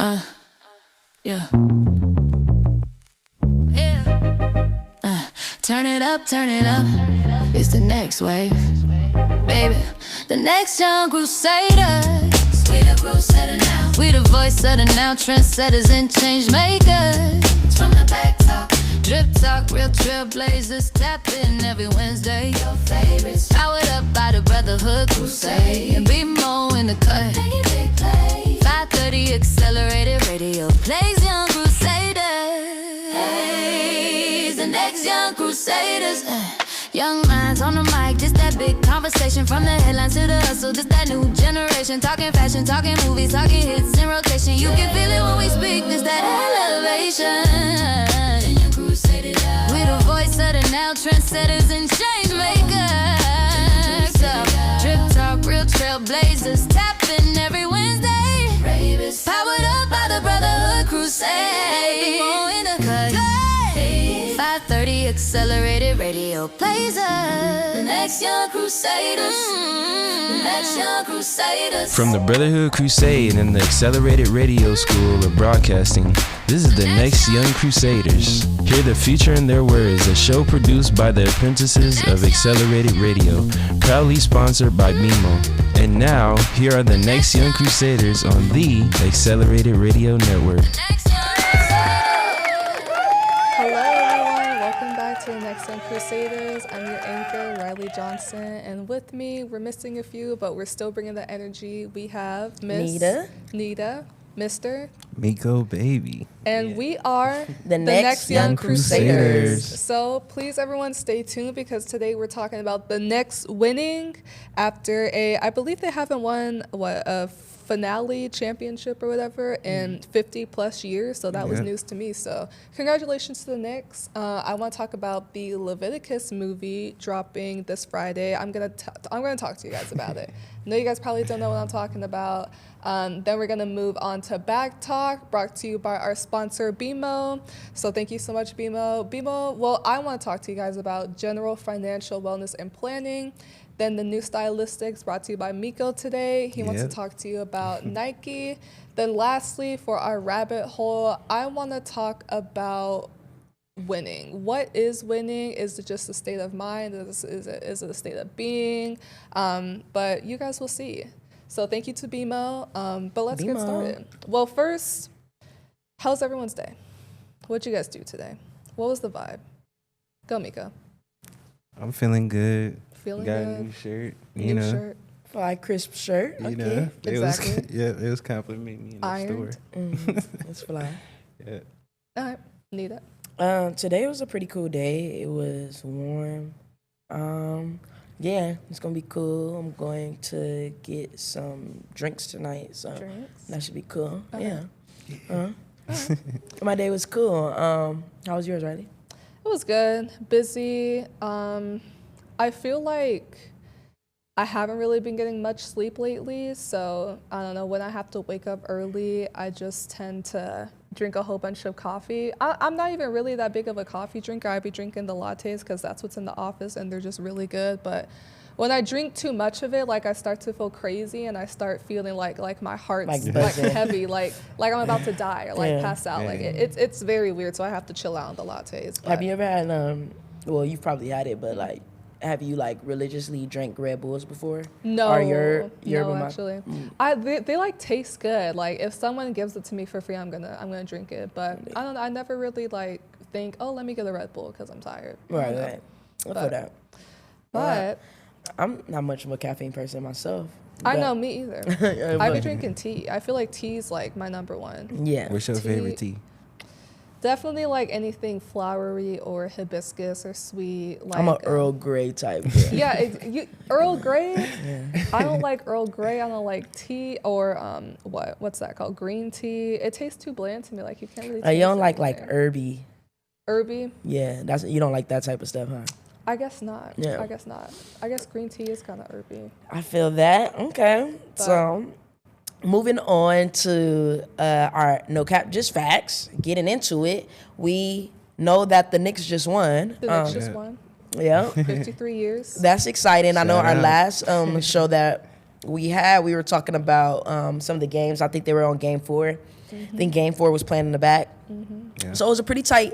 Yeah. Turn it up, turn it up. It's the next wave, baby. The next young Crusaders. We the Crusader now. We the voice of the now, trendsetters and change makers. From the back talk, drip talk, real trailblazers. Tap in every Wednesday. Your favorites powered up by the Brotherhood Crusade. And be more in the cut. 5:30 accelerated radio plays young Crusaders. Hey, the next young Crusaders. Young minds on the mic, just that big conversation. From the headlines to the hustle, just that new generation. Talking fashion, talking movies, talking hits in rotation. You can feel it when we speak, just that elevation. We the voice of the now, trendsetters and change makers. So, drip talk, real trailblazers. Tapping every Wednesday. Powered up by the Brotherhood Crusade. More in the cut. 5:30 accelerated radio plays us. The next young Crusaders. The next young Crusaders. From the Brotherhood Crusade and the Accelerated Radio School of Broadcasting, this is the Next Young Crusaders. Hear the future in their words, a show produced by the apprentices of Accelerated Radio, proudly sponsored by BMO. And now, here are the Next Young Crusaders on the Accelerated Radio Network. To the Next Young Crusaders. I'm your anchor, Riley Johnson, and with me, we're missing a few, but we're still bringing the energy. We have Miss Nita, Mr. Miko Baby. And we are the Next Young Crusaders. So please, everyone, stay tuned because today we're talking about the next winning after I believe they haven't won, a finale championship or whatever in 50 plus years, so that was news to me. So congratulations to the Knicks. I want to talk about the Leviticus movie dropping this Friday. I'm gonna talk to you guys about it. I know you guys probably don't know what I'm talking about. Then we're gonna move on to Back Talk, brought to you by our sponsor BMO. So thank you so much, BMO. BMO. Well, I want to talk to you guys about general financial wellness and planning. Then the new stylistics, brought to you by Miko today. He wants to talk to you about Nike. Then lastly, for our rabbit hole, I want to talk about winning. What is winning? Is it just a state of mind? Is it a state of being? But you guys will see. So thank you to BMO. But let's get started. Well, first, how's everyone's day? What'd you guys do today? What was the vibe? Go, Miko. I'm feeling good. Feeling Got good. a new shirt, New shirt. Fly crisp shirt. You Okay. know, Exactly. it was complimenting me in the Ironed. store. It's fly. Yeah. All right, need it. Today was a pretty cool day. It was warm. Yeah, it's gonna be cool. I'm going to get some drinks tonight, so Drinks. that should be cool. Okay. Yeah. My day was cool. How was yours, Riley? It was good. Busy. I feel like I haven't really been getting much sleep lately, so I don't know, when I have to wake up early, I just tend to drink a whole bunch of coffee. I'm not even really that big of a coffee drinker. I be drinking the lattes because that's what's in the office and they're just really good. But when I drink too much of it, like I start to feel crazy and I start feeling like my heart's like heavy, like I'm about to die or like pass out. Like it's very weird. So I have to chill out on the lattes. But Have you ever had well, you've probably had it, but like, have you like religiously drank Red Bulls before? No, or no, actually. They like taste good. Like if someone gives it to me for free, I'm gonna drink it. But I don't know. I never really like think, oh, let me get a Red Bull because I'm tired. Right. I feel that. But I'm not much of a caffeine person myself. I know, me either. I be drinking tea. I feel like tea's like my number one. Yeah. What's your favorite tea? Definitely like anything flowery or hibiscus or sweet. Like, I'm an Earl Grey type. Yeah, Earl Grey. I don't like Earl Grey. I don't like tea or what's that called? Green tea. It tastes too bland to me. Like you can't really. Taste You don't like anything. herby. Herby? Yeah, you don't like that type of stuff, huh? I guess not. Yeah. I guess not. I guess green tea is kind of herby. I feel that. Okay. So moving on to our no cap, just facts. Getting into it, we know that the Knicks just won. The Knicks just won. Yeah. 53 years. That's exciting. I know Shout our out. last show that we were talking about some of the games. I think they were on game 4. I think game 4 was playing in the back. Yeah. So it was a pretty tight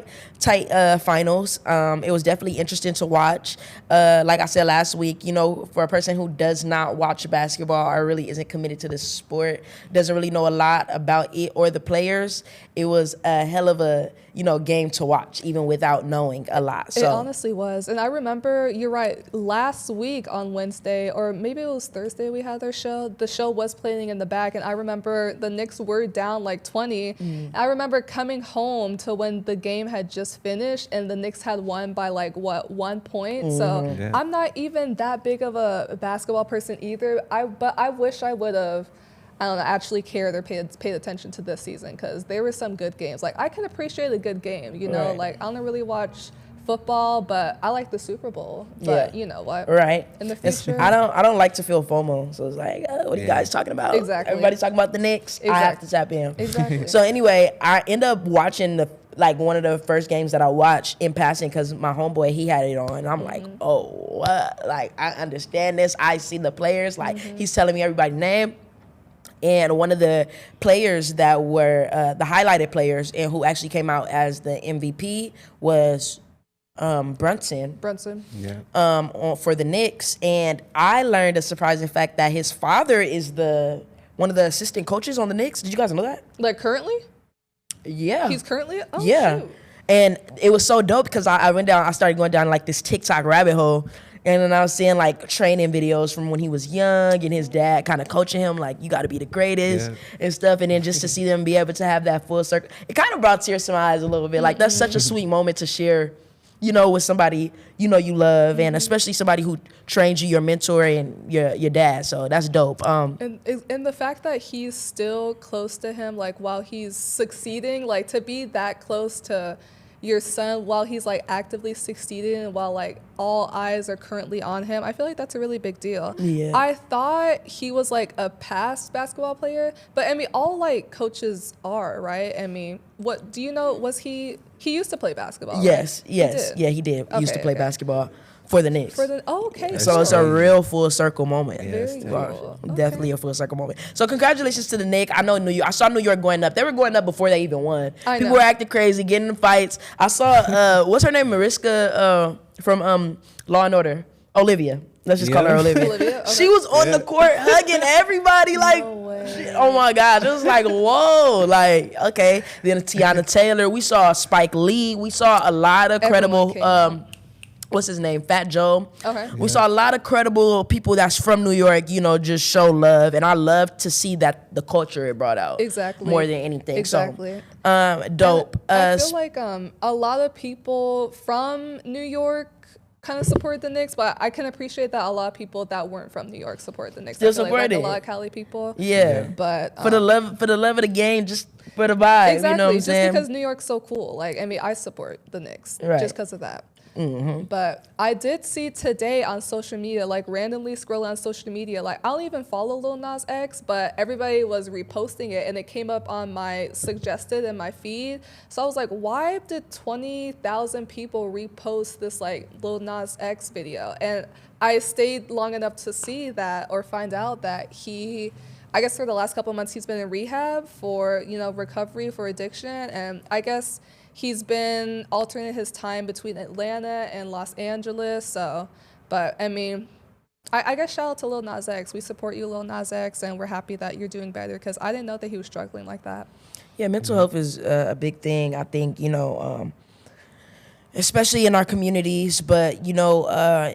finals. It was definitely interesting to watch. Like I said last week, you know, for a person who does not watch basketball or really isn't committed to this sport, doesn't really know a lot about it or the players, it was a hell of a, you know, game to watch, even without knowing a lot. So It honestly was. And I remember, you're right, last week on Wednesday, or maybe it was Thursday we had their show, the show was playing in the back, and I remember the Knicks were down like 20. I remember coming home to when the game had just finished and the Knicks had won by like, 1 point? So Yeah. I'm not even that big of a basketball person either. But I wish I would have, I don't know, actually cared or paid attention to this season, because there were some good games. Like, I can appreciate a good game, you know? Right. Like, I don't really watch football, but I like the Super Bowl. But you know what? Right. In the future. I don't like to feel FOMO. So it's like, what are you guys talking about? Exactly. Everybody's talking about the Knicks. I have to tap in. Exactly. So anyway, I end up watching one of the first games that I watched in passing because my homeboy, he had it on. And I'm like, oh, what? Like, I understand this. I see the players. Like, he's telling me everybody's name. And one of the players that were the highlighted players and who actually came out as the MVP was Brunson. Yeah. For the Knicks. And I learned a surprising fact that his father is one of the assistant coaches on the Knicks. Did you guys know that? Like, currently? Yeah. He's currently? Oh, Yeah. shoot. And it was so dope because I started going down like this TikTok rabbit hole. And then I was seeing like training videos from when he was young and his dad kind of coaching him like, you got to be the greatest and stuff. And then just to see them be able to have that full circle, it kind of brought tears to my eyes a little bit. Like, that's such a sweet moment to share, you know, with somebody, you know, you love, and especially somebody who trains you, your mentor and your dad. So that's dope. And the fact that he's still close to him, like, while he's succeeding, like, to be that close to your son while he's like actively succeeding and while like all eyes are currently on him, I feel like that's a really big deal. Yeah. I thought he was like a past basketball player, but I mean, all like coaches are, right? I mean, what do you know? Was he used to play basketball? Yes, right? yes. He did? Yeah, he did. He used to Okay, play okay. basketball for the Knicks. Okay. So it's a real full circle moment. Very Yeah, cool. Definitely a full circle moment. So congratulations to the Knicks. I know I saw New York going up. They were going up before they even won. I People know. were acting crazy, getting in fights. I saw what's her name, Mariska from Law and Order, Olivia. Let's just call her Yeah. Olivia. Olivia? Okay. She was on the court hugging everybody like. No way. Oh my God! It was like, whoa, like, okay. Then Tiana Taylor. We saw Spike Lee. We saw a lot of Everyone credible. came out. What's his name? Fat Joe. Okay. We saw a lot of credible people that's from New York, you know, just show love. And I love to see that the culture it brought out. Exactly. More than anything. Exactly. So, dope. I feel like a lot of people from New York kind of support the Knicks, but I can appreciate that a lot of people that weren't from New York support the Knicks. Still I feel support like it. a lot of Cali people. Yeah. But For the love of the game, just for the vibe. exactly, You know what I'm just saying? because New York's so cool. Like, I mean, I support the Knicks Right. just because of that. But I did see today on social media, like randomly scrolling on social media, like I don't even follow Lil Nas X, but everybody was reposting it and it came up on my suggested in my feed. So I was like, why did 20,000 people repost this like Lil Nas X video? And I stayed long enough to see that or find out that I guess for the last couple of months he's been in rehab for, you know, recovery for addiction. And I guess he's been alternating his time between Atlanta and Los Angeles. So, but I mean, I guess shout out to Lil Nas X. We support you, Lil Nas X, and we're happy that you're doing better because I didn't know that he was struggling like that. Yeah, mental health is a big thing. I think, you know, especially in our communities, but, you know,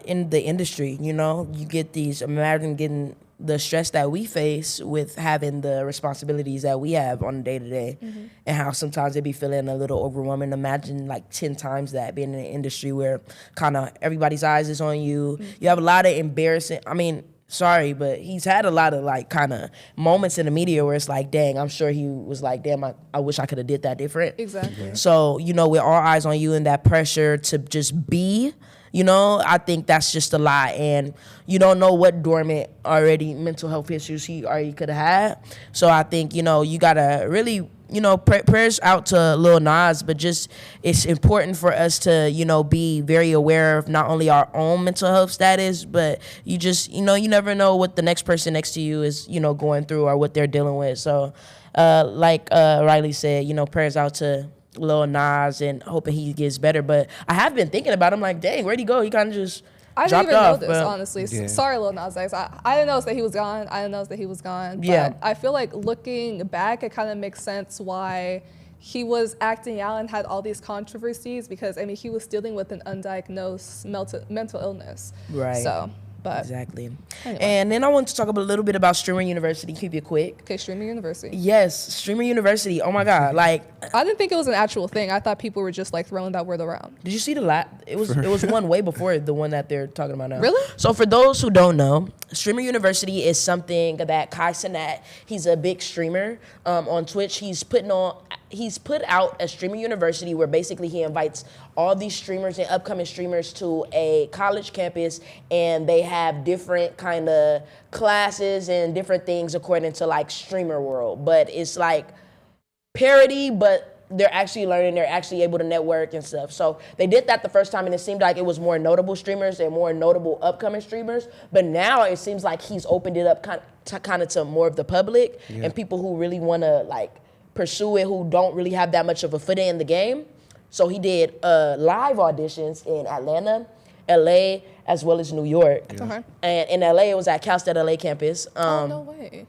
in the industry, you know, you get imagine getting the stress that we face with having the responsibilities that we have on a day-to-day and how sometimes it be feeling a little overwhelming. Imagine like 10 times that being in an industry where kind of everybody's eyes is on you. You have a lot of sorry, but he's had a lot of like kind of moments in the media where it's like, dang, I'm sure he was like, damn, I wish I could have did that different. Exactly. So, you know, with all eyes on you and that pressure to just be, you know, I think that's just a lot. And you don't know what dormant already mental health issues he already could have had. So I think, you know, you got to really, prayers out to Lil Nas, but just it's important for us to, be very aware of not only our own mental health status, but you just, you never know what the next person next to you is, going through or what they're dealing with. So, like Riley said, prayers out to Lil Nas and hoping he gets better. But I have been thinking about him, like, dang, where'd he go? He kind of just I didn't dropped even off, know this, but honestly. Yeah. Sorry, Lil Nas X. I didn't know that he was gone. But Yeah. I feel like looking back, it kind of makes sense why he was acting out and had all these controversies because, he was dealing with an undiagnosed mental illness. Right. So, but. Exactly. Anyway. And then I want to talk a little bit about Streamer University. Keep it quick. Okay, Streamer University. Yes, Streamer University. Oh my God! Like, I didn't think it was an actual thing. I thought people were just like throwing that word around. did you see the It was one way before the one that they're talking about now. Really? So for those who don't know, Streamer University is something that Kai Cenat, he's a big streamer on Twitch. He's put out a Streamer University where basically he invites all these streamers and upcoming streamers to a college campus, and they have different kind of classes and different things according to like streamer world. But it's like parody, but they're actually learning, they're actually able to network and stuff. So they did that the first time, and it seemed like it was more notable streamers and more notable upcoming streamers. But now it seems like he's opened it up kind of to more of the public and people who really want to like pursue it, who don't really have that much of a foot in the game. So he did live auditions in Atlanta, LA, as well as New York. Yeah. Okay. And in LA, it was at Cal State LA campus. Oh, no way.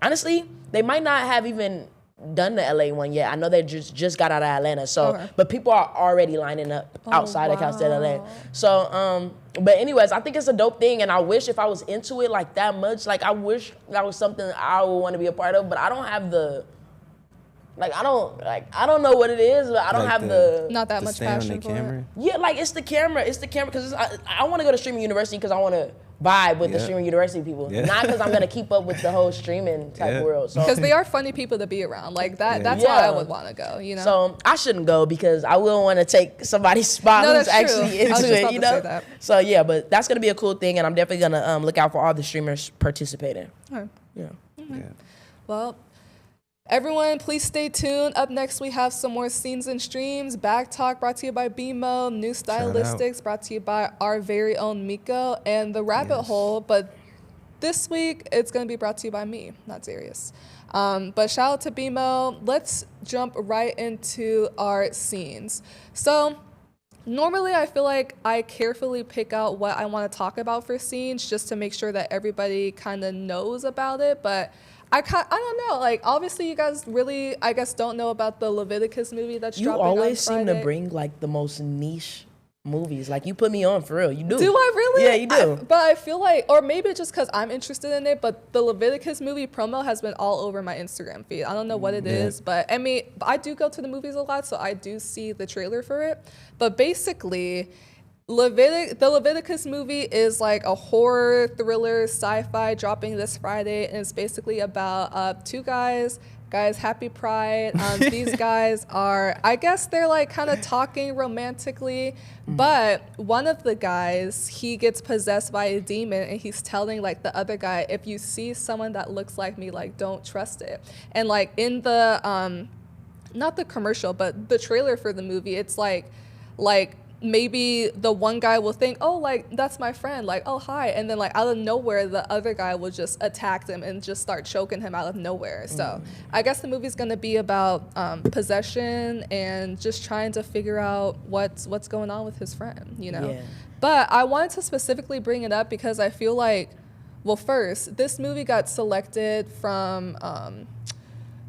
Honestly, they might not have even done the LA one yet. I know they just got out of Atlanta. So, Okay. but people are already lining up outside of Cal State LA. So, but anyways, I think it's a dope thing, and I wish if I was into it like that much, like I wish that was something I would want to be a part of. But I don't have the. I don't know what it is, but I don't have the Not that much passion for it. Yeah, like it's the camera because I want to go to streaming university because I want to vibe with the streaming university people, not because I'm gonna keep up with the whole streaming type world. So Because they are funny people to be around. Like that. That's why I would want to go. So I shouldn't go because I will want to take somebody's spot No, who's that's true. actually I was into just it, about you to say know. that. So yeah, but that's gonna be a cool thing, and I'm definitely gonna look out for all the streamers participating. Alright. Yeah. Well, everyone, please stay tuned. Up next, we have some more scenes and streams. Back Talk brought to you by BMO. New Stylistics brought to you by our very own Miko. And The Rabbit Hole. But this week, it's going to be brought to you by me, not Darius. But shout out to BMO. Let's jump right into our scenes. So normally, I feel like I carefully pick out what I want to talk about for scenes just to make sure that everybody kind of knows about it. But I don't know. Like, obviously, you guys really, I guess, don't know about the Leviticus movie that's dropping on Friday. You always seem to bring like the most niche movies. Like you put me on for real. You do. Do I really? Yeah, you do. But I feel like, or maybe just because I'm interested in it, but the Leviticus movie promo has been all over my Instagram feed. I don't know what it is, but I do go to the movies a lot, so I do see the trailer for it. But basically, the Leviticus movie is like a horror thriller sci-fi dropping this Friday, and it's basically about two guys. Guys, happy Pride. These guys are, I guess they're like kind of talking romantically, but one of the guys, he gets possessed by a demon, and he's telling like the other guy, if you see someone that looks like me, like don't trust it. And like in the, not the commercial, but the trailer for the movie, it's like maybe the one guy will think, oh, like, that's my friend, like, oh, hi. And then, like, out of nowhere, the other guy will just attack them and just start choking him out of nowhere. So I guess the movie's going to be about possession and just trying to figure out what's going on with his friend, you know? Yeah. But I wanted to specifically bring it up because I feel like, well, first, this movie got selected from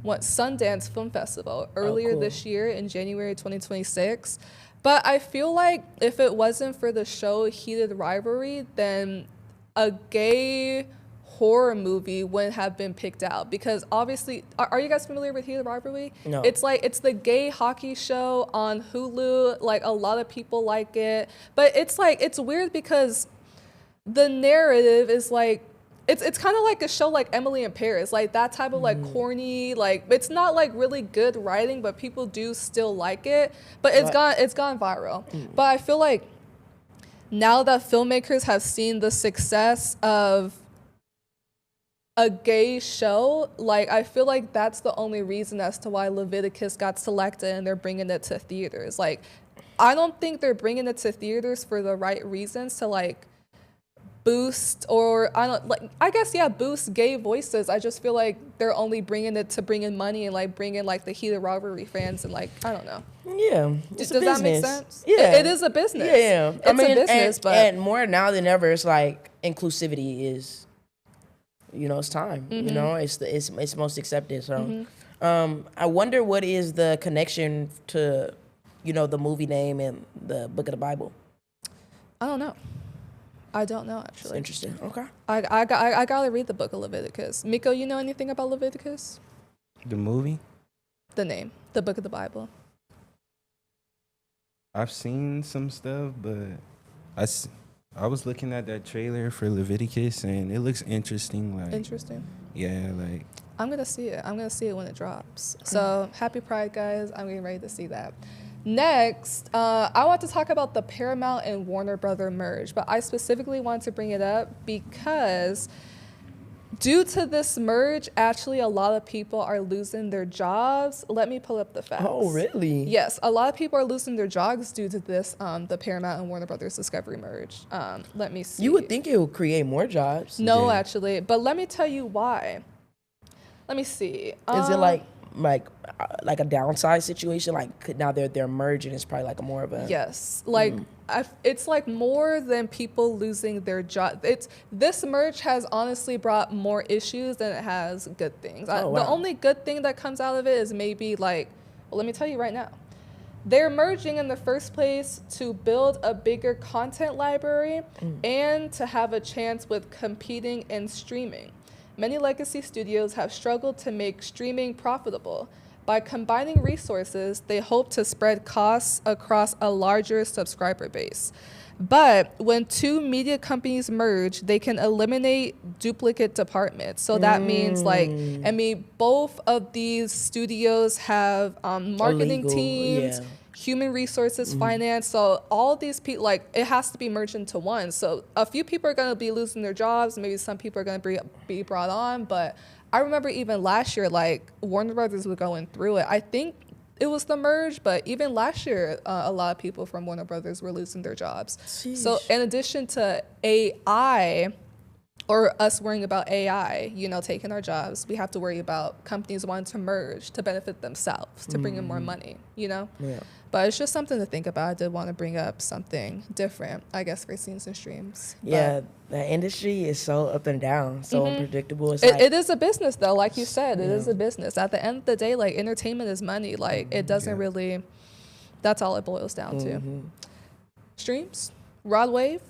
Sundance Film Festival earlier this year in January 2026. But I feel like if it wasn't for the show Heated Rivalry, then a gay horror movie wouldn't have been picked out. Because obviously, are you guys familiar with Heated Rivalry? No. It's the gay hockey show on Hulu. Like, a lot of people like it. But it's weird because the narrative is like, it's kind of like a show like Emily in Paris, like that type of like corny, like it's not like really good writing, but people do still like it. But it's gone viral. But I feel like now that filmmakers have seen the success of a gay show, like I feel like that's the only reason as to why Leviticus got selected and they're bringing it to theaters. Like, I don't think they're bringing it to theaters for the right reasons to like boost or boost gay voices. I just feel like they're only bringing it to bring in money and like bring in like the heated rivalry fans and like I don't know. Yeah, it's Does a that make business. sense? Yeah, it is a business. Yeah, it's a business, and more now than ever, it's like inclusivity is, it's time. You know, it's most accepted. So, I wonder what is the connection to, the movie name and the book of the Bible. I don't know. I don't know, actually. It's interesting. Okay. I gotta read the book of Leviticus. Miko, you know anything about Leviticus? The movie? The name, the book of the Bible. I've seen some stuff, but I was looking at that trailer for Leviticus, and it looks interesting. Like, Interesting. Yeah, like. I'm gonna see it. I'm gonna see it when it drops. So happy Pride, guys! I'm getting ready to see that. Next, I want to talk about the Paramount and Warner Brother merge, but I specifically want to bring it up because due to this merge, actually a lot of people are losing their jobs. Let me pull up the facts. Oh, really? Yes, a lot of people are losing their jobs due to this, the Paramount and Warner Brothers Discovery merge. Let me see. You would think it would create more jobs. No, actually, but let me tell you why. Let me see. Is it like a downside situation? Like now they're merging. It's probably like a more of a yes. Like it's like more than people losing their job. This merge has honestly brought more issues than it has good things. Wow. The only good thing that comes out of it is maybe like, well, let me tell you right now. They're merging in the first place to build a bigger content library and to have a chance with competing in streaming. Many legacy studios have struggled to make streaming profitable. By combining resources, they hope to spread costs across a larger subscriber base. But when two media companies merge, they can eliminate duplicate departments. So that means both of these studios have marketing teams, human resources, finance. So all of these people, it has to be merged into one. So a few people are going to be losing their jobs. Maybe some people are going to be brought on. But I remember even last year, Warner Brothers was going through it. I think it was the merge, but even last year, a lot of people from Warner Brothers were losing their jobs. Sheesh. So in addition to AI, or us worrying about AI, taking our jobs, we have to worry about companies wanting to merge to benefit themselves, to bring in more money, Yeah. But it's just something to think about. I did want to bring up something different, I guess, for scenes and streams. Yeah, the industry is so up and down, so unpredictable. It is a business, though. Like you said, it is a business. At the end of the day, entertainment is money. It doesn't really, that's all it boils down to. Streams? Rod Wave?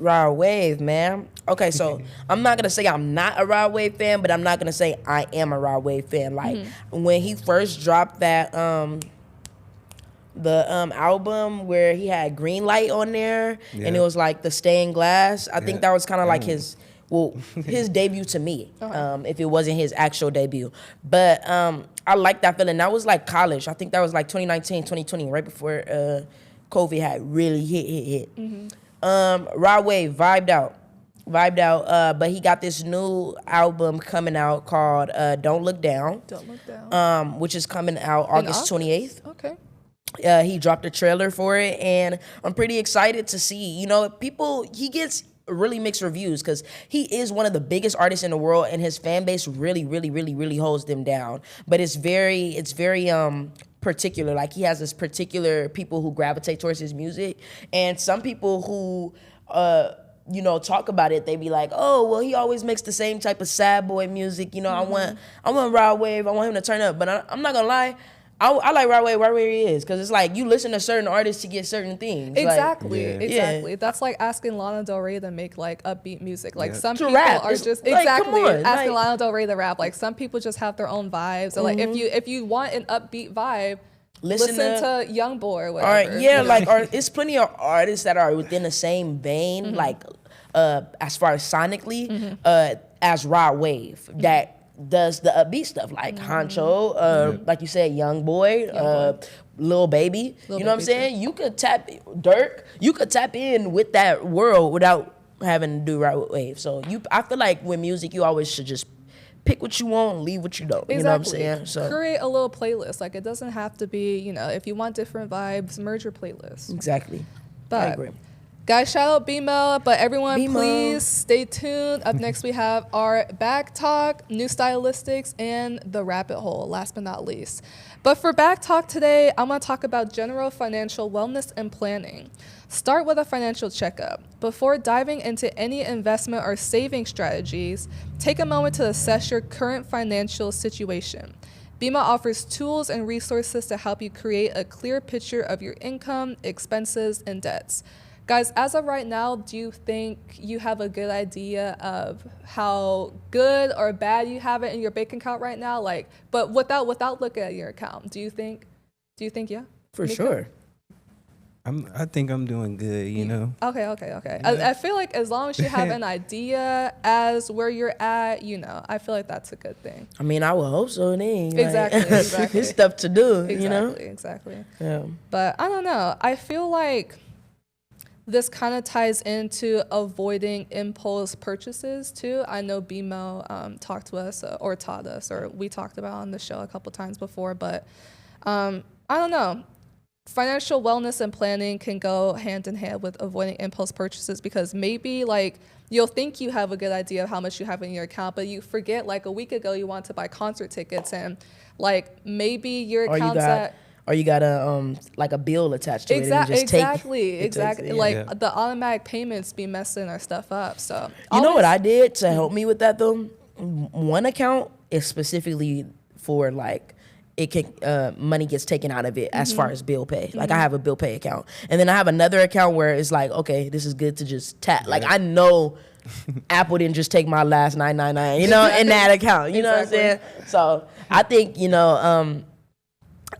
Rod Wave, man. Okay, so I'm not gonna say I'm not a Rod Wave fan, but I'm not gonna say I am a Rod Wave fan. When he first dropped that album where he had Green Light on there, and it was like the stained glass. I think that was kind of like his debut to me, if it wasn't his actual debut. But I like that feeling. That was like college. I think that was like 2019, 2020, right before COVID had really hit. Rod Wave vibed out, but he got this new album coming out called Don't Look Down. Which is coming out August 28th. Okay. He dropped a trailer for it, and I'm pretty excited to see. He gets really mixed reviews because he is one of the biggest artists in the world, and his fan base really, really, really, really holds them down. But it's very particular. Like, he has this particular people who gravitate towards his music, and some people who talk about it, they be like, oh, well, he always makes the same type of sad boy music. I want Rod Wave, I want him to turn up. But I'm not gonna lie, I like Rod Wave right where he is, because it's like you listen to certain artists to get certain things. Exactly. That's like asking Lana Del Rey to make upbeat music. Some people rap. are just Come on, asking Lana Del Rey to rap. Some people just have their own vibes. So if you want an upbeat vibe, listen to Young Boy or whatever. It's plenty of artists that are within the same vein, as far as sonically, as Rod Wave, that does the upbeat stuff, like Honcho, like you said, Young Boy, Lil Baby. You know what I'm saying? You could tap in with that world without having to do Rod Wave. So I feel like with music, you always should just pick what you want, leave what you don't. Exactly. You know what I'm saying? So create a little playlist. Like, it doesn't have to be, if you want different vibes, merge your playlist. exactly. I But agree. guys, shout out B-Mel, but everyone, B-Mel. please stay tuned. Up next, we have our back talk, new stylistics, and the rabbit hole, last but not least. But for back talk today, I'm going to talk about general financial wellness and planning. Start with a financial checkup. Before diving into any investment or saving strategies, take a moment to assess your current financial situation. BIMA offers tools and resources to help you create a clear picture of your income, expenses, and debts. Guys, as of right now, do you think you have a good idea of how good or bad you have it in your bank account right now? Like, but without looking at your account, do you think yeah? For Mika? sure. I think I'm doing good, you know. Okay. I feel like as long as you have an idea as where you're at, I feel like that's a good thing. I mean, I would hope so. Then, Exactly. It's stuff to do, Exactly. Yeah. But I don't know. I feel like this kind of ties into avoiding impulse purchases too. I know BMO talked to us or taught us, or we talked about on the show a couple times before, but I don't know. Financial wellness and planning can go hand in hand with avoiding impulse purchases, because maybe like you'll think you have a good idea of how much you have in your account, but you forget like a week ago you want to buy concert tickets, and like maybe your account's at or you got a like a bill attached to it. And you just Exactly. Like Yeah. the automatic payments be messing our stuff up. So You know what I did to help me with that though? One account is specifically for like it can money gets taken out of it as far as bill pay. Like I have a bill pay account, and then I have another account where it's like, okay, this is good to just tap. Like I know Apple didn't just take my last $9.99, in that account. You know what I'm saying? So I think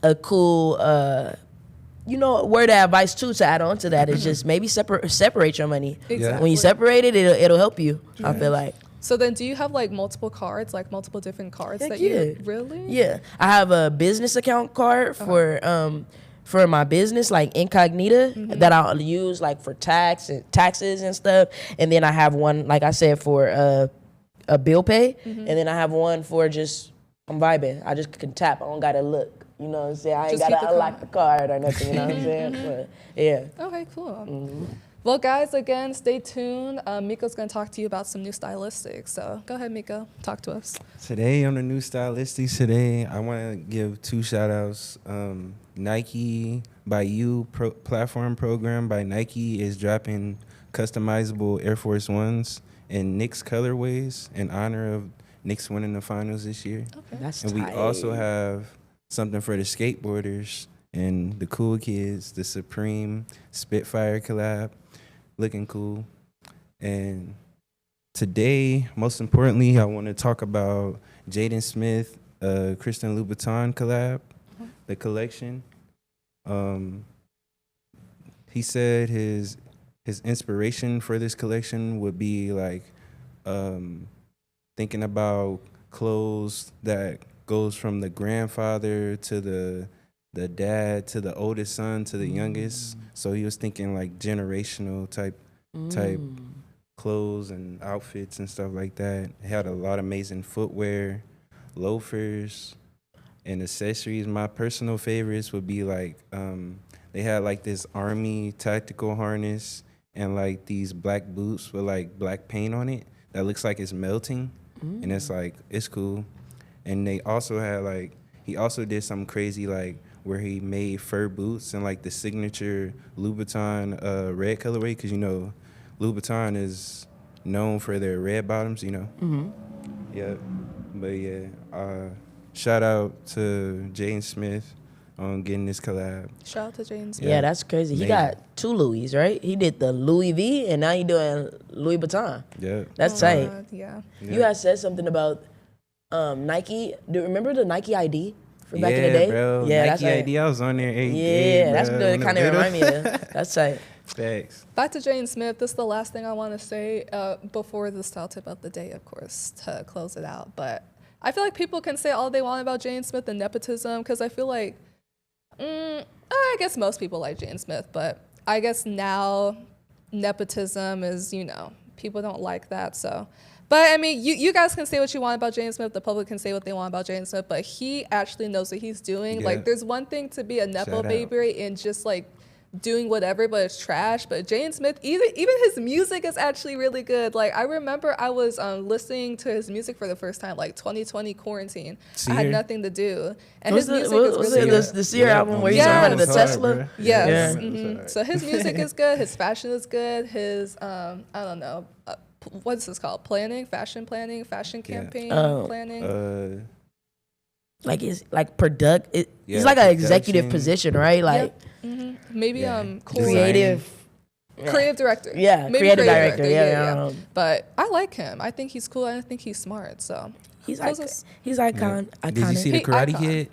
a cool word of advice too to add on to that is just maybe separate your money. Exactly. When you separate it, it'll help you. I feel like. So then do you have like multiple cards, like multiple different cards Heck that yeah. you really? Yeah, I have a business account card for my business, like Incognita, that I'll use like for taxes and stuff. And then I have one, like I said, for a bill pay, and then I have one for just I'm vibing. I just can tap. I don't gotta look. You know what I'm saying? I ain't Just keep gotta the unlock the card or nothing. You know what I'm saying? But yeah. Okay, cool. Well, guys, again, stay tuned. Miko's going to talk to you about some new stylistics. So go ahead, Miko. Talk to us. Today on the new stylistics today, I want to give 2 shout outs. Nike by You platform program by Nike is dropping customizable Air Force Ones in Knicks colorways in honor of Knicks winning the finals this year. Okay. That's And we tight. also have something for the skateboarders and the cool kids, the Supreme Spitfire collab, looking cool. And today, most importantly, I want to talk about Jaden Smith, Christian Louboutin collab, the collection. He said his inspiration for this collection would be like thinking about clothes that goes from the grandfather to the dad to the oldest son to the youngest. So he was thinking like generational type clothes and outfits and stuff like that. He had a lot of amazing footwear, loafers, and accessories. My personal favorites would be like they had like this army tactical harness and like these black boots with like black paint on it that looks like it's melting, and it's cool. And they also had like he also did something crazy like where he made fur boots and like the signature Louboutin red colorway, because Louboutin is known for their red bottoms, Yeah, but yeah, shout out to Jaden Smith on getting this collab. Shout out to James. Yeah, that's crazy. He Amazing. got 2 Louis, right? He did the Louis V, and now he doing Louis Vuitton. Yeah, That's tight. Yeah. You had said something about Nike. Do you remember the Nike ID from back in the Yeah, day? bro. Yeah, Nike that's ID. I was on there. Yeah, that's what it kind of remind me of. That's tight. Thanks. Back to Jane Smith. This is the last thing I want to say before the style tip of the day, of course, to close it out. But I feel like people can say all they want about Jane Smith and nepotism, because I feel like, I guess most people like Jane Smith, but I guess now nepotism is, people don't like that. So, But I mean, you guys can say what you want about Jaden Smith. The public can say what they want about Jaden Smith, but he actually knows what he's doing. Yeah. Like, there's one thing to be a nepo Shout out. baby and just like doing whatever, but it's trash. But Jaden Smith, even his music is actually really good. Like, I remember I was listening to his music for the first time, like 2020 quarantine. I had Seer? nothing to do, and Was his music was is really good. the Seer album where he's Yeah. talking about the It's hard, Tesla? bro. Yes. Yeah. Mhm. So his music is good. His fashion is good. His I don't know, what's this called? Fashion campaign Oh. planning. Like it's like it's Yeah, like an executive production. position, right? Like Maybe Yeah. creative. creative director. Yeah, Maybe creative director. Yeah. But I like him. I think he's cool. I think he's smart. So He's those like are- he's iconic. Did you see the Hey, Karate icon. Kid?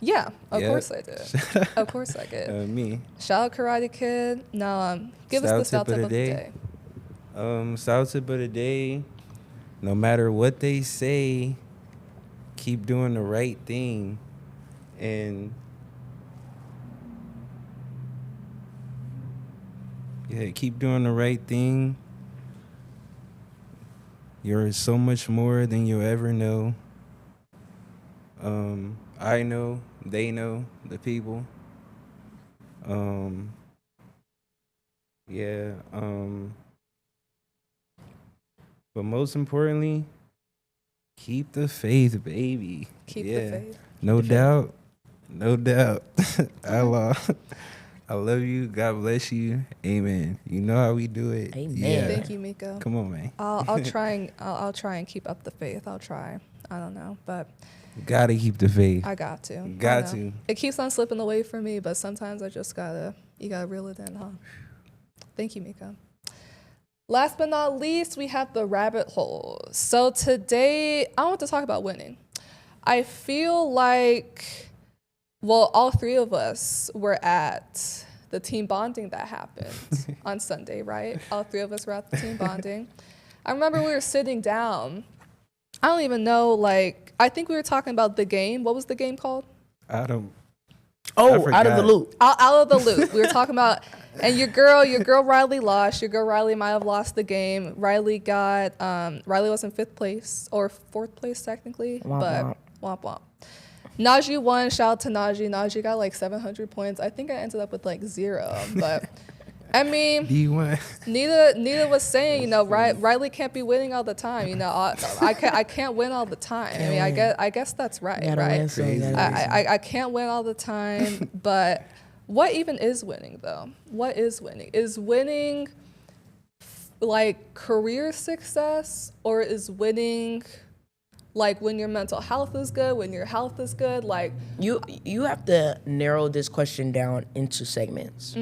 yeah, of Yeah. course I did. Of course I did. Me. Shout out Karate Kid. Now give Style us the style tip tip of the day. Style tip of the day. No matter what they say, keep doing the right thing, and keep doing the right thing. You're so much more than you'll ever know. I know, they know, the people. But most importantly, keep the faith, baby. Keep the faith. No doubt. No doubt. Allah. I love you. God bless you. Amen. You know how we do it. Amen. Yeah. Thank you, Miko. Come on, man. I'll try and keep up the faith. I'll try. I don't know, but Gotta keep the faith. I got to. Got I know. to. It keeps on slipping away from me, but sometimes I just you gotta reel it in, huh? Thank you, Mika. Last but not least, we have the rabbit hole. So today, I want to talk about winning. I feel like, well, all three of us were at the team bonding that happened on Sunday, right? All three of us were at the team bonding. I remember we were sitting down. I don't even know, I think we were talking about the game. What was the game called? I don't. Oh, I out of the forgot. loop. Out of the loop. We were talking about, and your girl Riley lost. Your girl Riley might have lost the game. Riley was in 5th place or 4th place technically, Womp but womp womp. Najee won. Shout out to Najee. Najee got 700 points. I think I ended up with 0, but I mean, D1. Nita was saying, Riley can't be winning all the time. I can't win all the time. I mean, I guess that's right, Gotta right? win some, gotta win some. I can't win all the time, but what even is winning though? What is winning? Is winning career success, or is winning when your mental health is good, when your health is good? You have to narrow this question down into segments,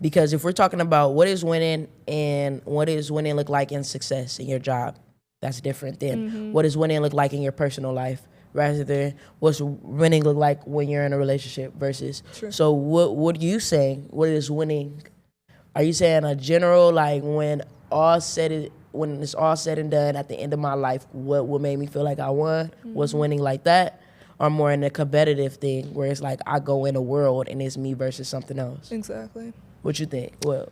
because if we're talking about what is winning and what does winning look like in success in your job, that's different than what does winning look like in your personal life, rather than what's winning look like when you're in a relationship versus. True. So what are you saying? What is winning? Are you saying a general, when it's all said and done at the end of my life, what made me feel like I won? What's winning like that? Or more in a competitive thing where it's I go in a world and it's me versus something else? Exactly. What you think? Well,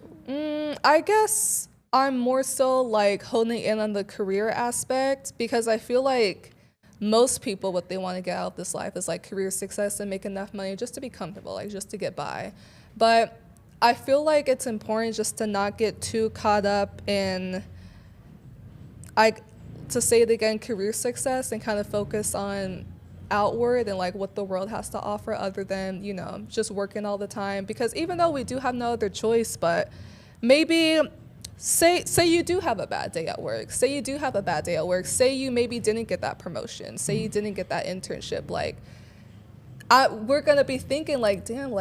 I guess I'm more so honing in on the career aspect, because I feel like most people, what they want to get out of this life is career success and make enough money just to be comfortable, just to get by. But I feel like it's important just to not get too caught up in, to say it again, career success, and kind of focus on outward and what the world has to offer, other than just working all the time. Because even though we do have no other choice, but maybe say you do have a bad day at work, say you maybe didn't get that promotion, say you didn't get that internship, we're gonna be thinking damn,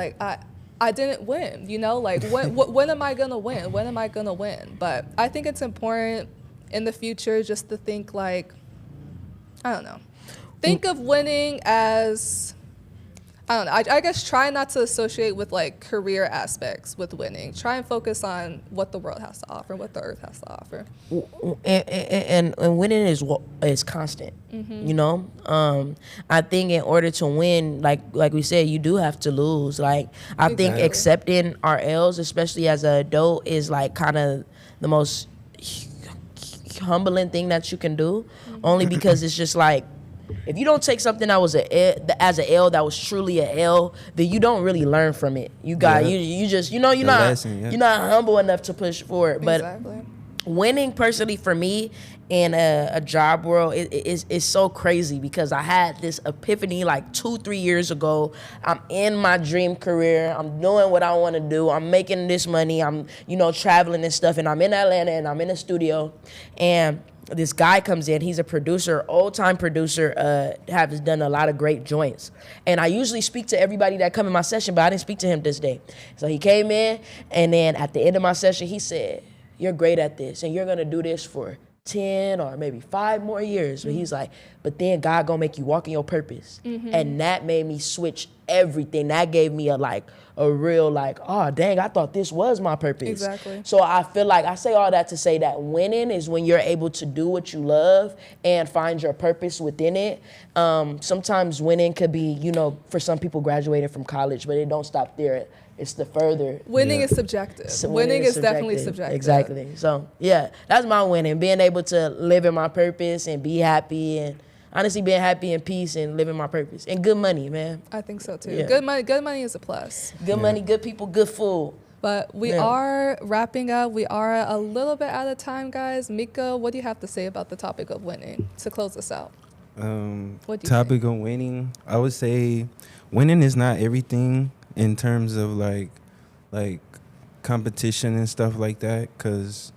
I didn't win, when am I gonna win? But I think it's important in the future just to think I don't know, think of winning as, I don't know, I guess try not to associate with career aspects with winning. Try and focus on what the world has to offer, what the earth has to offer. and winning is constant. I think in order to win, like we said, you do have to lose. I think Exactly. accepting our L's, especially as an adult, is kind of the most humbling thing that you can do, only because it's just like, if you don't take something that was as an L that was truly a L, then you don't really learn from it. You got you just you're not humble enough to push forward. But Exactly. winning personally for me in a job world is so crazy, because I had this epiphany like 2-3 years ago. I'm in my dream career. I'm doing what I want to do. I'm making this money. I'm traveling and stuff, and I'm in Atlanta and I'm in a studio, and this guy comes in. He's a producer, old-time producer, has done a lot of great joints. And I usually speak to everybody that come in my session, but I didn't speak to him this day. So he came in, and then at the end of my session, he said, "You're great at this, and you're gonna do this for 10 or maybe 5 more years." But he's like, "But then God gonna make you walk in your purpose." And that made me switch everything. That gave me a real oh dang, I thought this was my purpose. Exactly. So I feel like I say all that to say that winning is when you're able to do what you love and find your purpose within it. Sometimes winning could be, for some people graduating from college, but it don't stop there. It's the further. Winning is subjective. Winning is definitely subjective. Exactly. So yeah, that's my winning. Being able to live in my purpose and be happy, and honestly being happy and peace and living my purpose. And good money, man. I think so too. Yeah. Good money is a plus. Good money, good people, good food. But we are wrapping up. We are a little bit out of time, guys. Miko, what do you have to say about the topic of winning to close us out? What do you Topic of winning, I would say winning is not everything in terms of like competition and stuff like that, because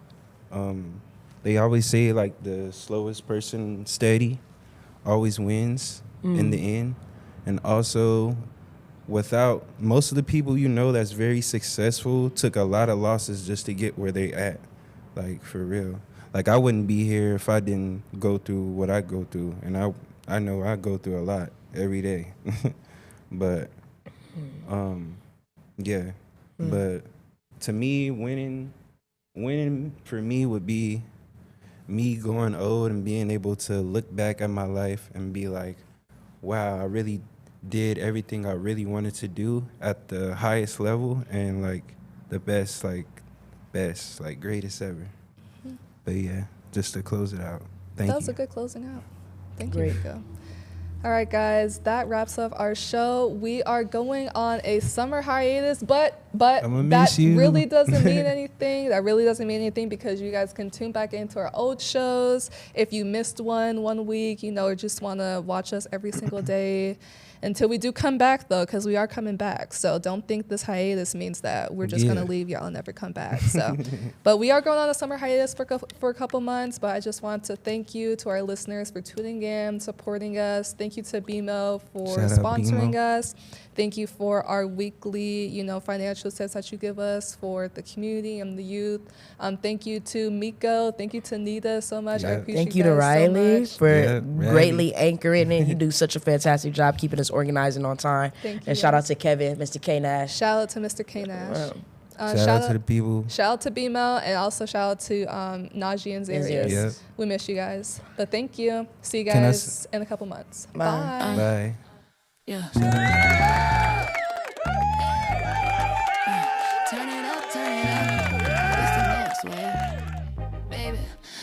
they always say like the slowest person steady always wins in the end. And also, without most of the people that's very successful took a lot of losses just to get where they at, like for real. Like I wouldn't be here if I didn't go through what I go through, and I know I go through a lot every day. But but to me, winning for me would be me going old and being able to look back at my life and be like, wow, I really did everything I really wanted to do at the highest level, and like the best, greatest ever. But yeah, just to close it out. Thank you. That was a good closing out. Thank you, Miko. All right, guys, that wraps up our show. We are going on a summer hiatus, but that really doesn't mean anything. That really doesn't mean anything, because you guys can tune back into our old shows. If you missed one week, or just want to watch us every single day until we do come back, though, because we are coming back. So don't think this hiatus means that we're just going to leave y'all and never come back. So, but we are going on a summer hiatus for a couple months. But I just want to thank you to our listeners for tuning in, supporting us. Thank you to BMO for sponsoring us. Thank you for our weekly, financial tips that you give us for the community and the youth. Thank you to Miko. Thank you to Nita so much. I appreciate Thank you to Riley so for greatly anchoring it. You do such a fantastic job keeping us organized and on time. Thank you. And shout out to Kevin, Mr. K Nash. Shout out to Mr. K Nash. Shout out to the people. Shout out to BMO, and also shout out to Najee and Zarius. Yep. We miss you guys. But thank you. See you guys in a couple months. Bye. Bye. Yeah. Turn it up. It's the next wave. Baby,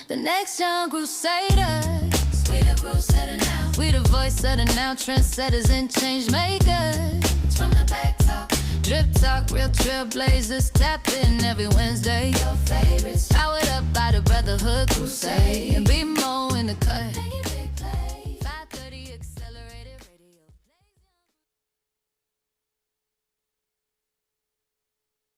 the next young Crusaders. We the Crusader now. We the voice of the now. Trendsetters and change makers. From the back talk, drip talk, real trailblazers. Tap in every Wednesday. Your favorites. Powered up by the Brotherhood Crusade. And be more in the cut.